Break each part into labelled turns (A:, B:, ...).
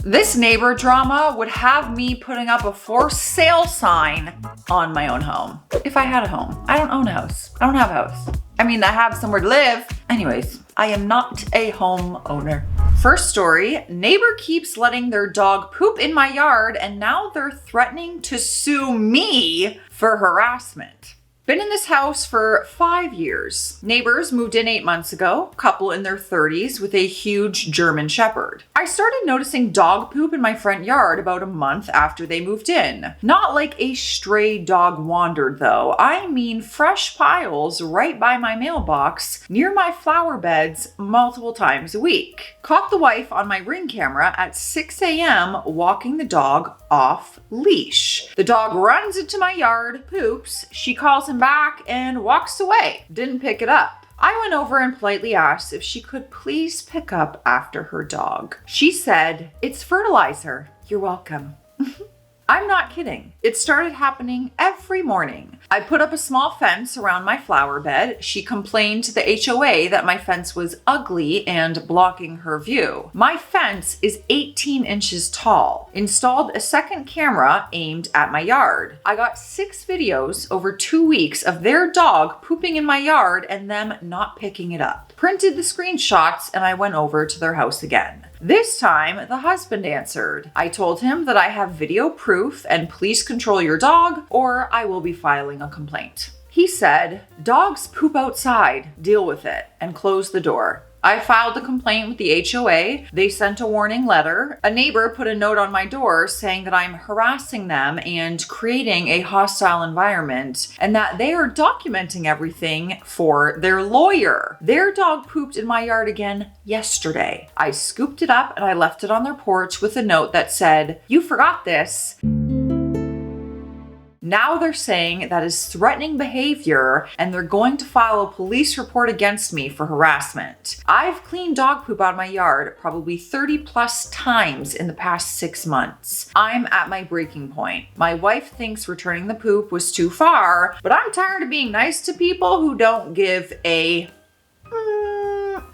A: This neighbor drama would have me putting up a for sale sign on my own home. If I had a home. I don't own a house. I don't have a house. I mean, I have somewhere to live. Anyways, I am not a homeowner. First story, neighbor keeps letting their dog poop in my yard and now they're threatening to sue me for harassment. Been in this house for 5 years. Neighbors moved in 8 months ago, couple in their 30s with a huge German Shepherd. I started noticing dog poop in my front yard about a month after they moved in. Not like a stray dog wandered though. I mean fresh piles right by my mailbox near my flower beds multiple times a week. Caught the wife on my Ring camera at 6 a.m. walking the dog off leash. The dog runs into my yard, poops, she calls him back and walks away. Didn't pick it up. I went over and politely asked if she could please pick up after her dog. She said, "It's fertilizer. You're welcome." I'm not kidding. It started happening every morning. I put up a small fence around my flower bed. She complained to the HOA that my fence was ugly and blocking her view. My fence is 18 inches tall. Installed a second camera aimed at my yard. I got 6 videos over 2 weeks of their dog pooping in my yard and them not picking it up. Printed the screenshots and I went over to their house again. This time, the husband answered. I told him that I have video proof and please control your dog or I will be filing a complaint. He said, "Dogs poop outside, deal with it," and closed the door. I filed a complaint with the HOA. They sent a warning letter. A neighbor put a note on my door saying that I'm harassing them and creating a hostile environment and that they are documenting everything for their lawyer. Their dog pooped in my yard again yesterday. I scooped it up and I left it on their porch with a note that said, "You forgot this." Now they're saying that is threatening behavior and they're going to file a police report against me for harassment. I've cleaned dog poop out of my yard probably 30 plus times in the past 6 months. I'm at my breaking point. My wife thinks returning the poop was too far, but I'm tired of being nice to people who don't give a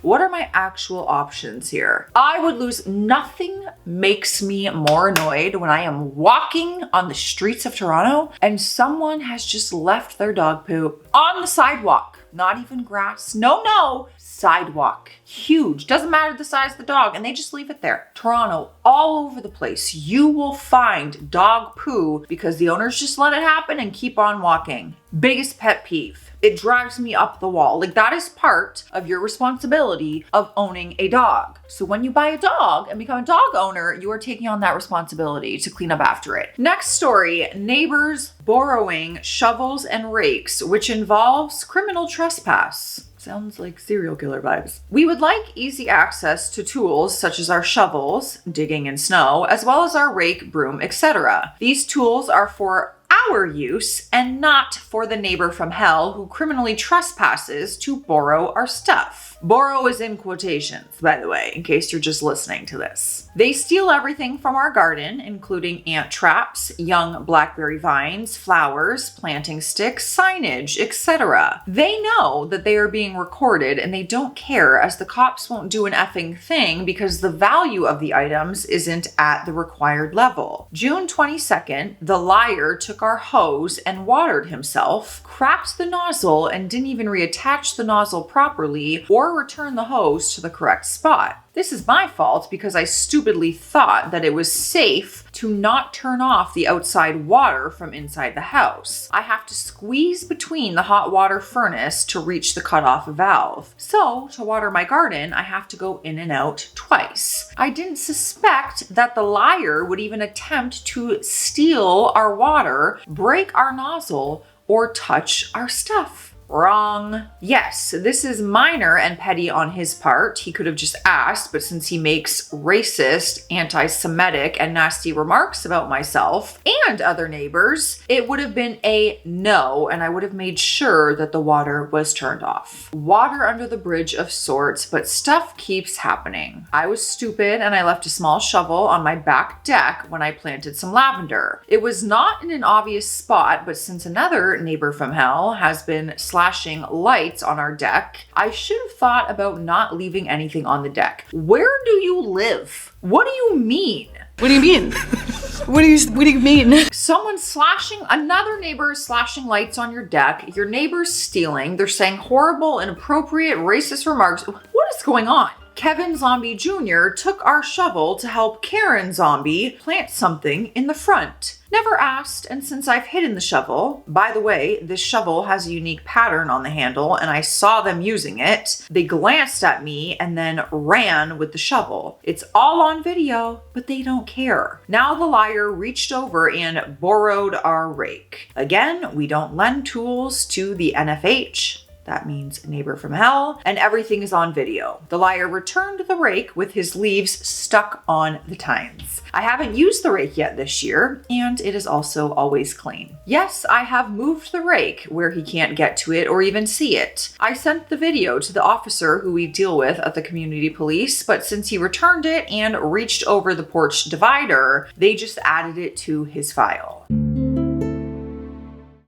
A: what are my actual options here? I would lose. Nothing makes me more annoyed when I am walking on the streets of Toronto and someone has just left their dog poop on the sidewalk. Not even grass. No, sidewalk. Huge. Doesn't matter the size of the dog. And they just leave it there. Toronto, all over the place. You will find dog poo because the owners just let it happen and keep on walking. Biggest pet peeve. It drives me up the wall. Like that is part of your responsibility of owning a dog. So when you buy a dog and become a dog owner, you are taking on that responsibility to clean up after it. Next story, neighbors borrowing shovels and rakes, which involves criminal trespass. Sounds like serial killer vibes. We would like easy access to tools such as our shovels, digging in snow, as well as our rake, broom, etc. These tools are for our use and not for the neighbor from hell who criminally trespasses to borrow our stuff. Borrow is in quotations, by the way, in case you're just listening to this. They steal everything from our garden, including ant traps, young blackberry vines, flowers, planting sticks, signage, etc. They know that they are being recorded and they don't care, as the cops won't do an effing thing because the value of the items isn't at the required level. June 22nd, the liar took our hose and watered himself, cracked the nozzle and didn't even reattach the nozzle properly or return the hose to the correct spot. This is my fault because I stupidly thought that it was safe to not turn off the outside water from inside the house. I have to squeeze between the hot water furnace to reach the cutoff valve. So to water my garden, I have to go in and out twice. I didn't suspect that the liar would even attempt to steal our water, break our nozzle, or touch our stuff. Wrong. Yes, this is minor and petty on his part. He could have just asked, but since he makes racist, anti-Semitic, and nasty remarks about myself and other neighbors, it would have been a no, and I would have made sure that the water was turned off. Water under the bridge of sorts, but stuff keeps happening. I was stupid and I left a small shovel on my back deck when I planted some lavender. It was not in an obvious spot, but since another neighbor from hell has been slashing lights on our deck. I should have thought about not leaving anything on the deck. Where do you live? What do you mean?
B: What do you mean? What do you mean?
A: Another neighbor is slashing lights on your deck. Your neighbor's stealing. They're saying horrible, inappropriate, racist remarks. What is going on? Kevin Zombie Jr. took our shovel to help Karen Zombie plant something in the front. Never asked, and since I've hidden the shovel, by the way, this shovel has a unique pattern on the handle and I saw them using it. They glanced at me and then ran with the shovel. It's all on video, but they don't care. Now the liar reached over and borrowed our rake. Again, we don't lend tools to the NFH. That means neighbor from hell, and everything is on video. The liar returned the rake with his leaves stuck on the tines. I haven't used the rake yet this year, and it is also always clean. Yes, I have moved the rake where he can't get to it or even see it. I sent the video to the officer who we deal with at the community police, but since he returned it and reached over the porch divider, they just added it to his file.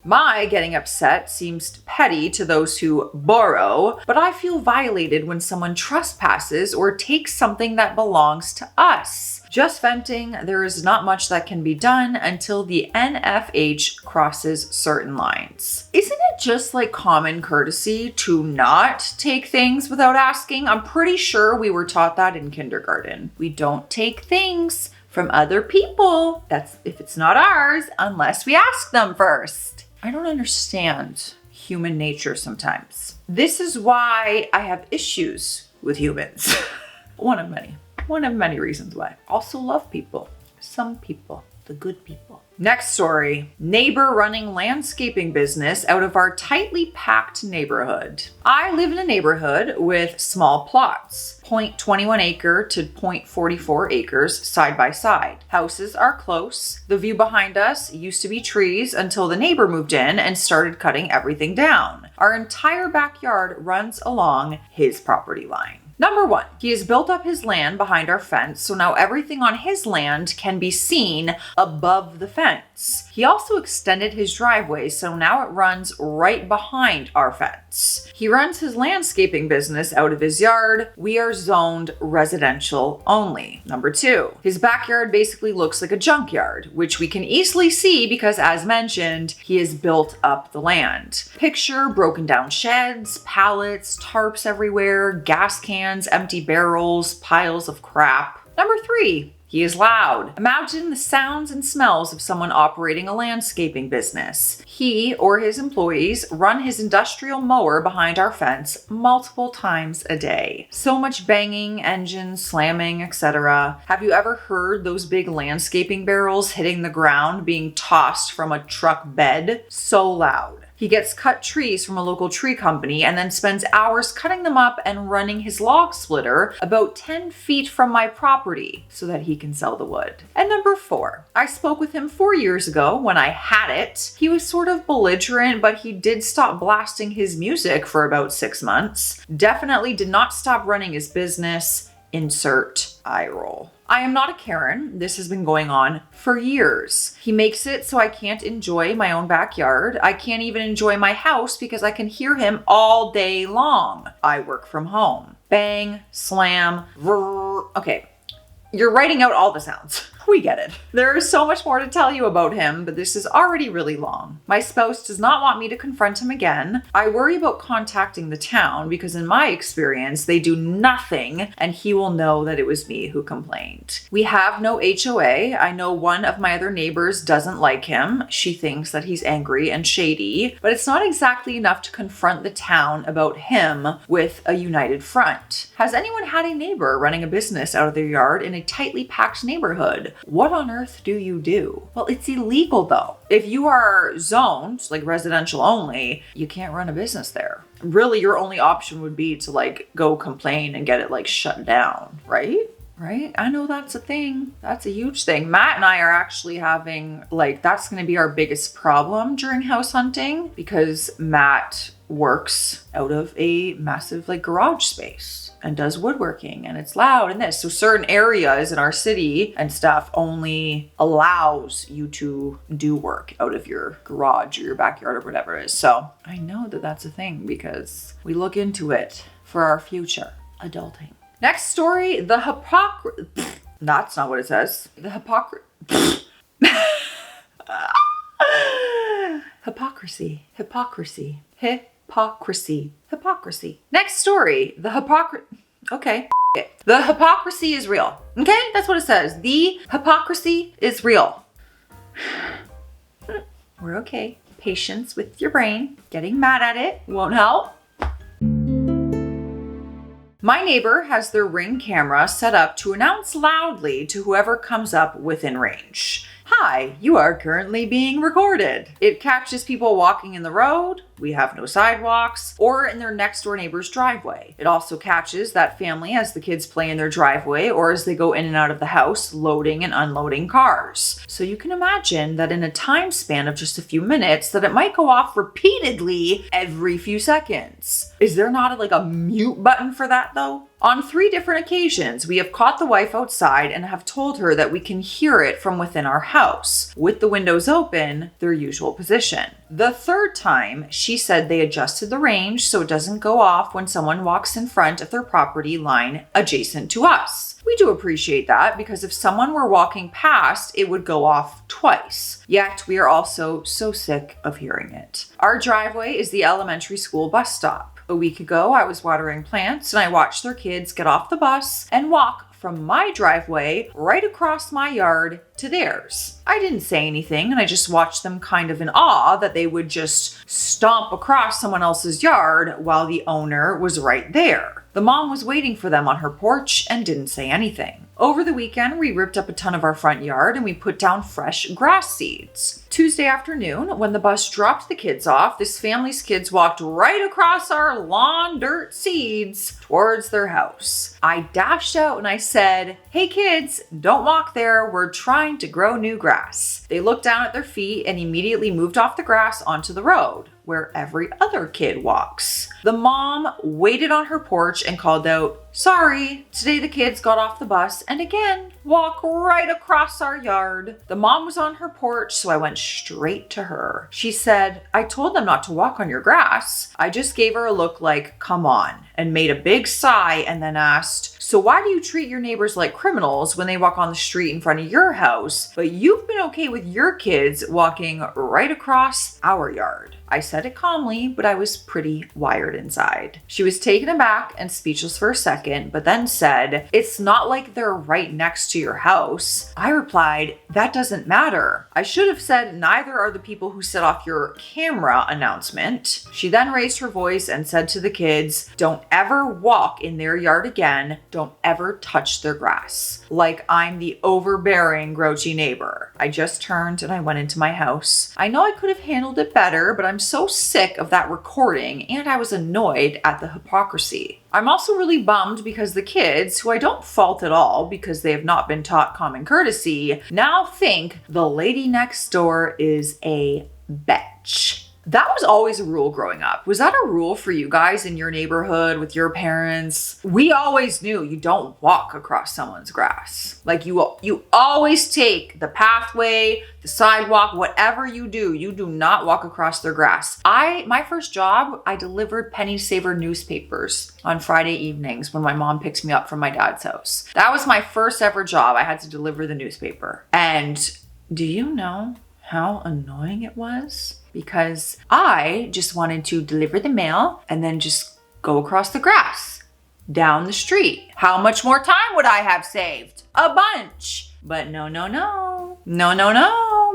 A: My getting upset seems petty to those who borrow, but I feel violated when someone trespasses or takes something that belongs to us. Just venting, there is not much that can be done until the NFH crosses certain lines. Isn't it just like common courtesy to not take things without asking? I'm pretty sure we were taught that in kindergarten. We don't take things from other people. That's if it's not ours, unless we ask them first. I don't understand human nature sometimes. This is why I have issues with humans. One of many reasons why. Also love people. Some people, the good people. Next story, neighbor running landscaping business out of our tightly packed neighborhood. I live in a neighborhood with small plots, 0.21 acre to 0.44 acres side by side. Houses are close. The view behind us used to be trees until the neighbor moved in and started cutting everything down. Our entire backyard runs along his property line. Number one, he has built up his land behind our fence, so now everything on his land can be seen above the fence. He also extended his driveway, so now it runs right behind our fence. He runs his landscaping business out of his yard. We are zoned residential only. Number two, his backyard basically looks like a junkyard, which we can easily see because, as mentioned, he has built up the land. Picture broken down sheds, pallets, tarps everywhere, gas cans, empty barrels, piles of crap. Number three, he is loud. Imagine the sounds and smells of someone operating a landscaping business. He or his employees run his industrial mower behind our fence multiple times a day. So much banging, engines slamming, etc. Have you ever heard those big landscaping barrels hitting the ground being tossed from a truck bed? So loud. He gets cut trees from a local tree company and then spends hours cutting them up and running his log splitter about 10 feet from my property so that he can sell the wood. And number four, I spoke with him 4 years ago when I had it. He was sort of belligerent, but he did stop blasting his music for about 6 months. Definitely did not stop running his business. Insert eye roll. I am not a Karen. This has been going on for years. He makes it so I can't enjoy my own backyard. I can't even enjoy my house because I can hear him all day long. I work from home. Bang, slam, vrr. Okay, you're writing out all the sounds. We get it. There is so much more to tell you about him, but this is already really long. My spouse does not want me to confront him again. I worry about contacting the town because in my experience, they do nothing and he will know that it was me who complained. We have no HOA. I know one of my other neighbors doesn't like him. She thinks that he's angry and shady, but it's not exactly enough to confront the town about him with a united front. Has anyone had a neighbor running a business out of their yard in a tightly packed neighborhood? What on earth do you do? Well, it's illegal though. If you are zoned, like residential only, you can't run a business there. Really, your only option would be to like go complain and get it like shut down, right? Right? I know that's a thing. That's a huge thing. Matt and I are actually having that's going to be our biggest problem during house hunting because Matt works out of a massive garage space. and does woodworking and it's loud and this. So certain areas in our city and stuff only allows you to do work out of your garage or your backyard or whatever it is. So I know that that's a thing because we look into it for our future adulting. Next story, the hypocrisy. That's not what it says. The hypocrisy. Hypocrisy. Next story, the hypocrisy. Okay. The hypocrisy is real. Okay, that's what it says. The hypocrisy is real. We're okay. Patience with your brain. Getting mad at it won't help. My neighbor has their Ring camera set up to announce loudly to whoever comes up within range. Hi, you are currently being recorded. It catches people walking in the road, we have no sidewalks, or in their next door neighbor's driveway. It also catches that family as the kids play in their driveway or as they go in and out of the house, loading and unloading cars. So you can imagine that in a time span of just a few minutes that it might go off repeatedly every few seconds. Is there not like a mute button for that though? On 3 different occasions, we have caught the wife outside and have told her that we can hear it from within our house, with the windows open, their usual position. The 3rd time, she said they adjusted the range so it doesn't go off when someone walks in front of their property line adjacent to us. We do appreciate that because if someone were walking past, it would go off twice. Yet we are also so sick of hearing it. Our driveway is the elementary school bus stop. A week ago, I was watering plants and I watched their kids get off the bus and walk from my driveway right across my yard to theirs. I didn't say anything and I just watched them kind of in awe that they would just stomp across someone else's yard while the owner was right there. The mom was waiting for them on her porch and didn't say anything. Over the weekend, we ripped up a ton of our front yard and we put down fresh grass seeds. Tuesday afternoon, when the bus dropped the kids off, this family's kids walked right across our lawn dirt seeds towards their house. I dashed out and I said, "Hey kids, don't walk there. We're trying to grow new grass." They looked down at their feet and immediately moved off the grass onto the road, where every other kid walks. The mom waited on her porch and called out, "Sorry, today the kids got off the bus and again walk right across our yard." The mom was on her porch, so I went straight to her. She said, "I told them not to walk on your grass." I just gave her a look like, "Come on," and made a big sigh and then asked, "So why do you treat your neighbors like criminals when they walk on the street in front of your house, but you've been okay with your kids walking right across our yard?" I said it calmly, but I was pretty wired inside. She was taken aback and speechless for a second, but then said, "It's not like they're right next to your house." I replied, "That doesn't matter." I should have said, "Neither are the people who set off your camera announcement." She then raised her voice and said to the kids, "Don't ever walk in their yard again. Don't ever touch their grass." Like I'm the overbearing, grouchy neighbor. I just turned and I went into my house. I know I could have handled it better, but I'm so sick of that recording and I was annoyed at the hypocrisy. I'm also really bummed because the kids, who I don't fault at all because they have not been taught common courtesy, now think the lady next door is a bitch. That was always a rule growing up. Was that a rule for you guys in your neighborhood with your parents? We always knew you don't walk across someone's grass. Like you always take the pathway, the sidewalk, whatever you do not walk across their grass. My first job, I delivered penny saver newspapers on Friday evenings when my mom picked me up from my dad's house. That was my first ever job. I had to deliver the newspaper. And do you know how annoying it was? Because I just wanted to deliver the mail and then just go across the grass down the street. How much more time would I have saved? A bunch. But no.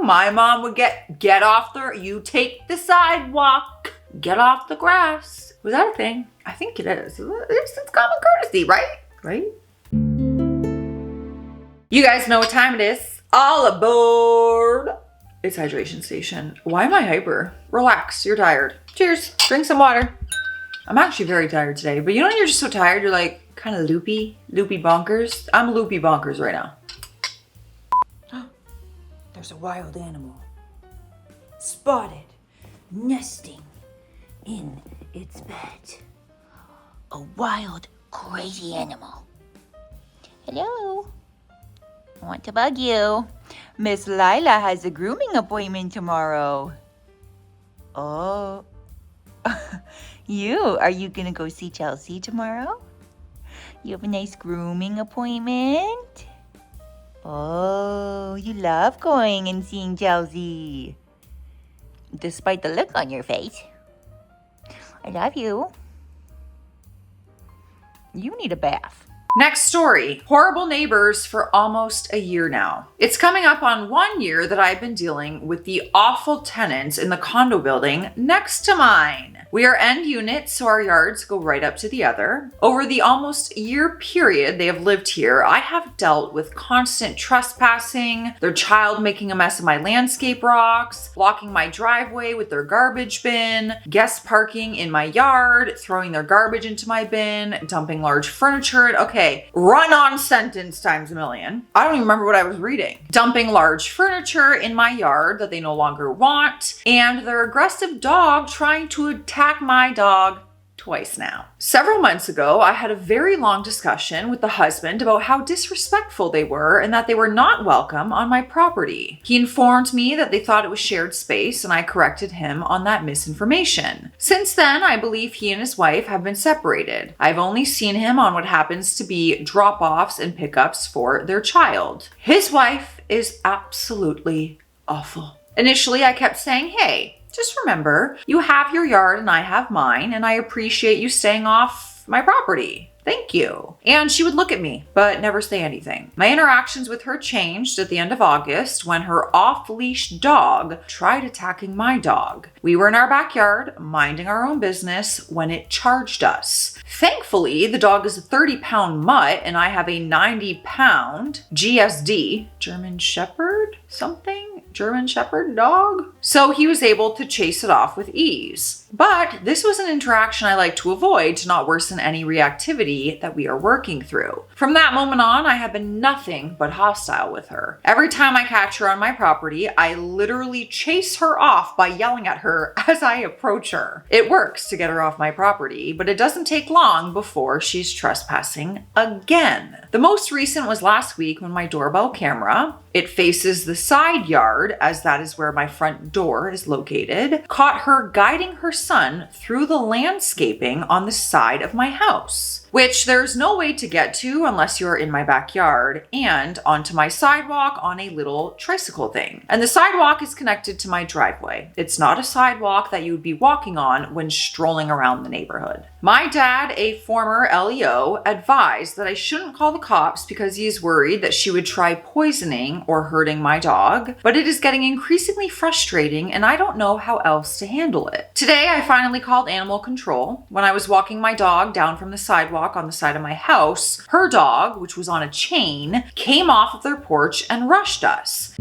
A: My mom would get off you take the sidewalk, get off the grass. Was that a thing? I think it is. It's common courtesy, right? Right? You guys know what time it is. All aboard. It's hydration station. Why am I hyper? Relax, you're tired. Cheers, drink some water. I'm actually very tired today, but you know when you're just so tired, you're like kind of loopy bonkers? I'm loopy bonkers right now. There's a wild animal. Spotted, nesting in its bed. A wild
C: crazy animal. Hello. I want to bug you. Miss Lila has a grooming appointment tomorrow. Oh. Are you gonna go see Chelsea tomorrow? You have a nice grooming appointment? Oh, you love going and seeing Chelsea. Despite the look on your face. I love you. You need a bath.
A: Next story, horrible neighbors for almost a year now. It's coming up on 1 year that I've been dealing with the awful tenants in the condo building next to mine. We are end units, so our yards go right up to the other. Over the almost year period they have lived here, I have dealt with constant trespassing, their child making a mess of my landscape rocks, blocking my driveway with their garbage bin, guests parking in my yard, throwing their garbage into my bin, dumping large furniture. Okay, run-on sentence times a million. I don't even remember what I was reading. Dumping large furniture in my yard that they no longer want, and their aggressive dog trying to attack my dog twice now. Several months ago, I had a very long discussion with the husband about how disrespectful they were and that they were not welcome on my property. He informed me that they thought it was shared space, and I corrected him on that misinformation. Since then, I believe he and his wife have been separated. I've only seen him on what happens to be drop-offs and pickups for their child. His wife is absolutely awful. Initially, I kept saying, hey, just remember, you have your yard and I have mine, and I appreciate you staying off my property. Thank you. And she would look at me, but never say anything. My interactions with her changed at the end of August when her off-leash dog tried attacking my dog. We were in our backyard, minding our own business, when it charged us. Thankfully, the dog is a 30-pound mutt, and I have a 90-pound GSD, German Shepherd dog. So he was able to chase it off with ease. But this was an interaction I like to avoid to not worsen any reactivity that we are working through. From that moment on, I have been nothing but hostile with her. Every time I catch her on my property, I literally chase her off by yelling at her as I approach her. It works to get her off my property, but it doesn't take long before she's trespassing again. The most recent was last week when my doorbell camera, it faces the side yard, as that is where my front door is located, caught her guiding her son through the landscaping on the side of my house, which there's no way to get to unless you're in my backyard, and onto my sidewalk on a little tricycle thing. And the sidewalk is connected to my driveway. It's not a sidewalk that you would be walking on when strolling around the neighborhood. My dad, a former LEO, advised that I shouldn't call the cops because he is worried that she would try poisoning or hurting my dog, but it is getting increasingly frustrating and I don't know how else to handle it. Today, I finally called animal control. When I was walking my dog down from the sidewalk on the side of my house, her dog, which was on a chain, came off of their porch and rushed us.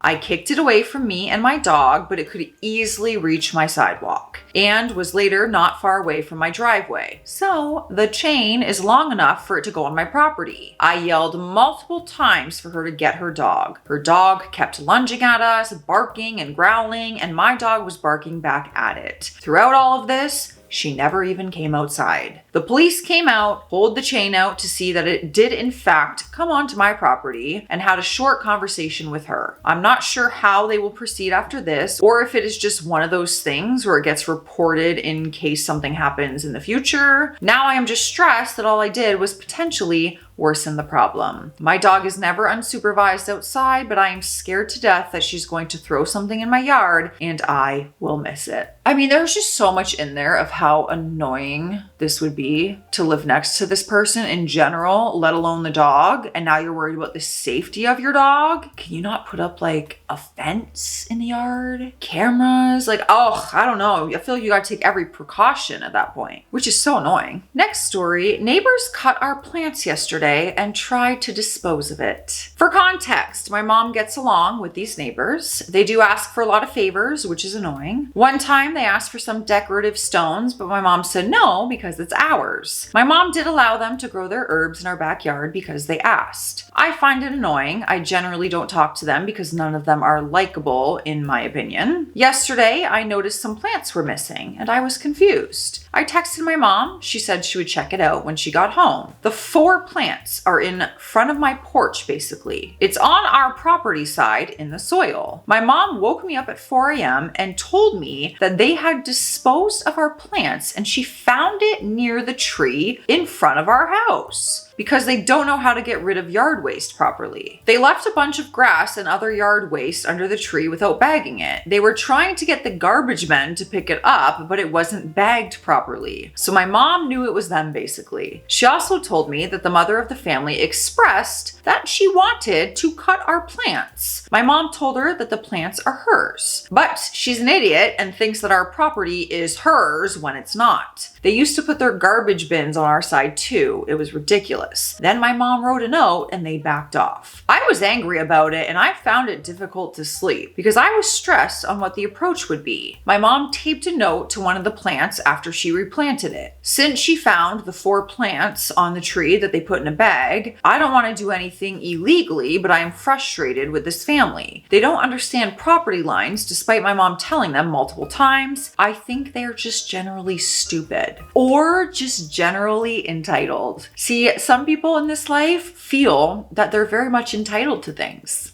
A: I kicked it away from me and my dog, but it could easily reach my sidewalk and was later not far away from my driveway. So the chain is long enough for it to go on my property. I yelled multiple times for her to get her dog. Her dog kept lunging at us, barking and growling, and my dog was barking back at it. Throughout all of this, she never even came outside. The police came out, pulled the chain out to see that it did in fact come onto my property, and had a short conversation with her. I'm not sure how they will proceed after this, or if it is just one of those things where it gets reported in case something happens in the future. Now I am just stressed that all I did was potentially worsen the problem. My dog is never unsupervised outside, but I am scared to death that she's going to throw something in my yard and I will miss it. I mean, there's just so much in there of how annoying this would be to live next to this person in general, let alone the dog. And now you're worried about the safety of your dog. Can you not put up like a fence in the yard? Cameras? Like, oh, I don't know. I feel like you gotta take every precaution at that point, which is so annoying. Next story, neighbors cut our plants yesterday yesterday and tried to dispose of it. For context, my mom gets along with these neighbors. They do ask for a lot of favors, which is annoying. One time they asked for some decorative stones, but my mom said no because it's ours. My mom did allow them to grow their herbs in our backyard because they asked. I find it annoying. I generally don't talk to them because none of them are likable, in my opinion. Yesterday, I noticed some plants were missing and I was confused. I texted my mom. She said she would check it out when she got home. The 4 plants are in front of my porch, basically. It's on our property side in the soil. My mom woke me up at 4 a.m. and told me that they had disposed of our plants and she found it near the tree in front of our house because they don't know how to get rid of yard waste properly. They left a bunch of grass and other yard waste under the tree without bagging it. They were trying to get the garbage men to pick it up, but it wasn't bagged properly. So my mom knew it was them, basically. She also told me that the mother of the family expressed that she wanted to cut our plants. My mom told her that the plants are hers, but she's an idiot and thinks that our property is hers when it's not. They used to put their garbage bins on our side too. It was ridiculous. Then my mom wrote a note and they backed off. I was angry about it and I found it difficult to sleep because I was stressed on what the approach would be. My mom taped a note to one of the plants after she replanted it. Since she found the 4 plants on the tree that they put in a bag, I don't want to do anything illegally, but I am frustrated with this family. They don't understand property lines despite my mom telling them multiple times. I think they're just generally stupid. Or just generally entitled. See, some people in this life feel that they're very much entitled to things.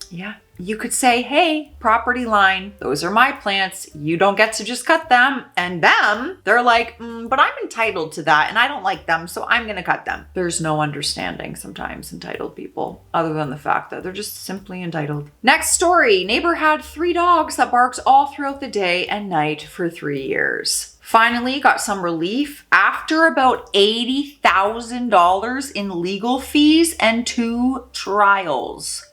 A: Yeah. You could say, hey, property line, those are my plants. You don't get to just cut them. And them, they're like, but I'm entitled to that and I don't like them, so I'm gonna cut them. There's no understanding sometimes entitled people, other than the fact that they're just simply entitled. Next story, neighbor had 3 dogs that barked all throughout the day and night for 3 years. Finally got some relief after about $80,000 in legal fees and 2 trials.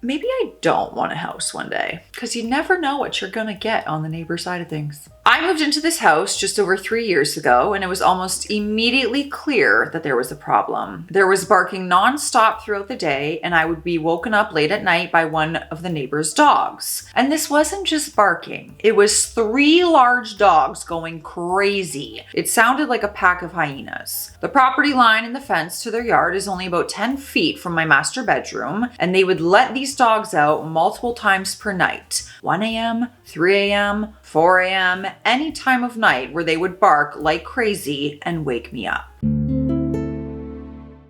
A: Maybe I don't want a house one day because you never know what you're gonna get on the neighbor side of things. I moved into this house just over 3 years ago and it was almost immediately clear that there was a problem. There was barking nonstop throughout the day and I would be woken up late at night by one of the neighbor's dogs. And this wasn't just barking. It was 3 large dogs going crazy. It sounded like a pack of hyenas. The property line and the fence to their yard is only about 10 feet from my master bedroom and they would let these dogs out multiple times per night. 1 a.m., 3 a.m., 4 a.m., any time of night where they would bark like crazy and wake me up.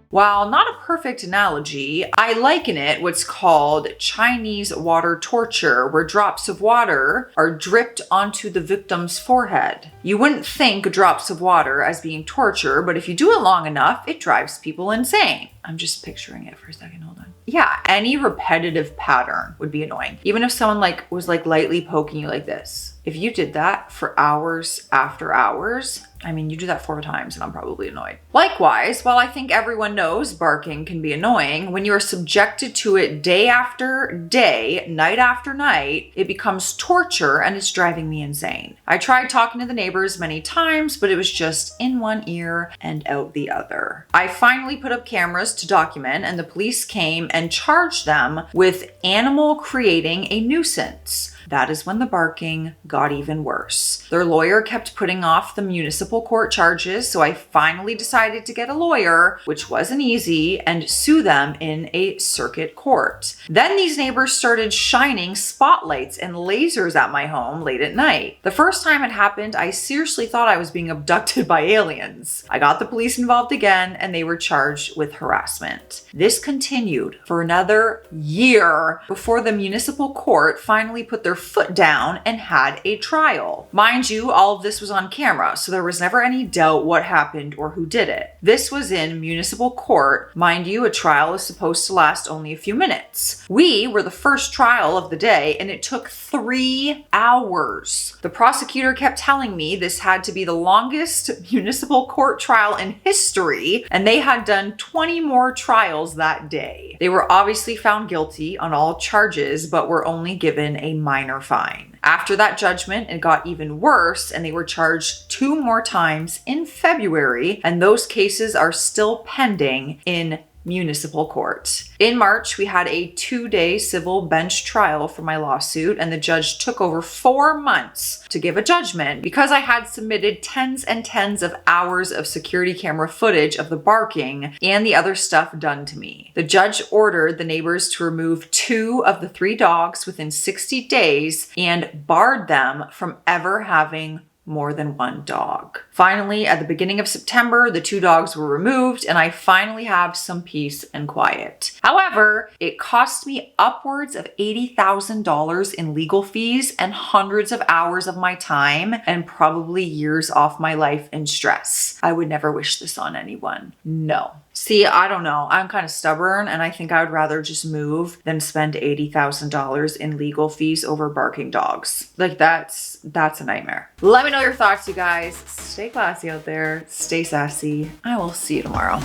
A: While not a perfect analogy, I liken it what's called Chinese water torture, where drops of water are dripped onto the victim's forehead. You wouldn't think drops of water as being torture, but if you do it long enough, it drives people insane. I'm just picturing it for a second, hold on. Yeah, any repetitive pattern would be annoying. Even if someone was lightly poking you like this. If you did that for hours after hours, I mean, you do that 4 times and I'm probably annoyed. Likewise, while I think everyone knows barking can be annoying, when you are subjected to it day after day, night after night, it becomes torture and it's driving me insane. I tried talking to the neighbors many times, but it was just in one ear and out the other. I finally put up cameras to document and the police came and charged them with animal creating a nuisance. That is when the barking got even worse. Their lawyer kept putting off the municipal court charges, so I finally decided to get a lawyer, which wasn't easy, and sue them in a circuit court. Then these neighbors started shining spotlights and lasers at my home late at night. The first time it happened, I seriously thought I was being abducted by aliens. I got the police involved again, and they were charged with harassment. This continued for another year before the municipal court finally put their foot down and had a trial. Mind you, all of this was on camera, so there was never any doubt what happened or who did it. This was in municipal court. Mind you, a trial is supposed to last only a few minutes. We were the first trial of the day and it took 3 hours. The prosecutor kept telling me this had to be the longest municipal court trial in history and they had done 20 more trials that day. They were obviously found guilty on all charges but were only given a minor fine. After that judgment, it got even worse and they were charged 2 more times in February, and those cases are still pending in municipal court. In March, we had a 2-day civil bench trial for my lawsuit, and the judge took over 4 months to give a judgment because I had submitted tens and tens of hours of security camera footage of the barking and the other stuff done to me. The judge ordered the neighbors to remove 2 of the 3 dogs within 60 days and barred them from ever having more than 1 dog. Finally, at the beginning of September, the 2 dogs were removed and I finally have some peace and quiet. However, it cost me upwards of $80,000 in legal fees and hundreds of hours of my time and probably years off my life in stress. I would never wish this on anyone. No. See, I don't know. I'm kind of stubborn and I think I would rather just move than spend $80,000 in legal fees over barking dogs. Like that's a nightmare. Let me know your thoughts, you guys. Stay classy out there. Stay sassy. I will see you tomorrow.